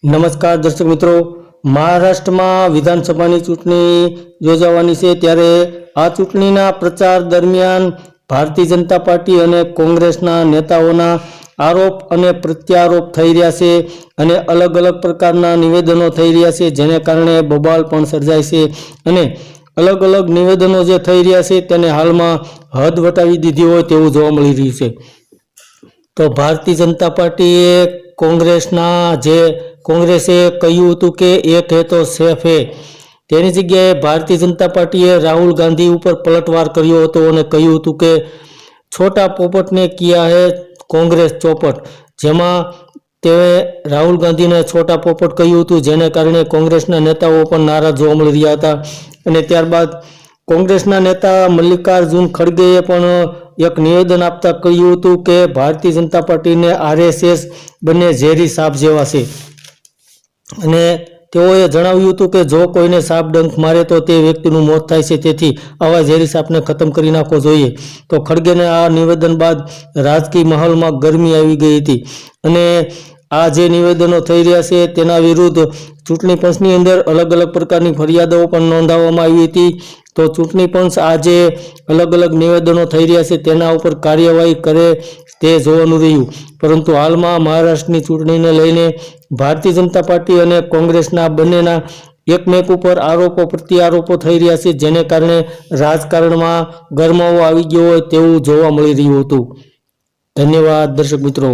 નમસ્કાર દર્શક મિત્રો, મહારાષ્ટ્રમાં વિધાનસભાની ચૂંટણી યોજાવાની છે ત્યારે આ ચૂંટણીના પ્રચાર દરમિયાન ભારતીય જનતા પાર્ટી અને કોંગ્રેસના નેતાઓના આરોપ અને પ્રત્યારોપ થઈ રહ્યા છે અને અલગ અલગ પ્રકારના નિવેદનો થઈ રહ્યા છે, જેને કારણે બબાલ પણ સર્જાય છે અને અલગ અલગ નિવેદનો જે થઈ રહ્યા છે તેને હાલમાં હદ વટાવી દીધી હોય તેવું જોવા મળી રહ્યું છે। તો ભારતીય જનતા પાર્ટીએ કોંગ્રેસે કહ્યું હતું કે એક હે તો સેફ હે, તેની જગ્યાએ ભારતીય જનતા પાર્ટીએ રાહુલ ગાંધી ઉપર પલટવાર કર્યો હતો અને કહ્યું હતું કે છોટા પોપટને કિયા હે કોંગ્રેસ ચોપટ, જેમાં તે રાહુલ ગાંધીને છોટા પોપટ કહ્યું હતું, જેને કારણે કોંગ્રેસના નેતાઓ પણ નારાજ જોવા મળી રહ્યા હતા। અને ત્યારબાદ કોંગ્રેસના નેતા મલ્લિકાર્જુન ખડગેએ પણ એક નિવેદન આપતા કહ્યું હતું કે ભારતીય જનતા પાર્ટીને RSS બંને ઝેરી સાપ જેવા છે અને તેઓએ જણાવ્યું હતું કે જો કોઈને સાપ ડંખ મારે તો તે વ્યક્તિનું મોત થાય છે, તેથી આવા ઝેરી સાપને ખતમ કરી નાખવો જોઈએ। તો ખડગેના આ નિવેદન બાદ રાજકીય માહોલમાં ગરમી આવી ગઈ હતી અને આ જે નિવેદનો થઈ રહ્યા છે તેના વિરુદ્ધ ચૂંટણી પંચની અંદર અલગ અલગ પ્રકારની ફરિયાદો પણ નોંધાવવામાં આવી હતી। તો ચૂંટણી પંચ આજે અલગ અલગ નિવેદનો થઈ રહ્યા છે તેના ઉપર કાર્યવાહી કરે તે જોવાનું રહ્યું, પરંતુ હાલમાં મહારાષ્ટ્રની ચૂંટણીને લઈને ભારતીય જનતા પાર્ટી અને કોંગ્રેસના બંનેના એકમેક ઉપર આરોપો પ્રત્યારોપો થઈ રહ્યા છે, જેને કારણે રાજકારણમાં ગરમાવો આવી ગયો હોય તેવું જોવા મળી રહ્યું હતું। ધન્યવાદ દર્શક મિત્રો।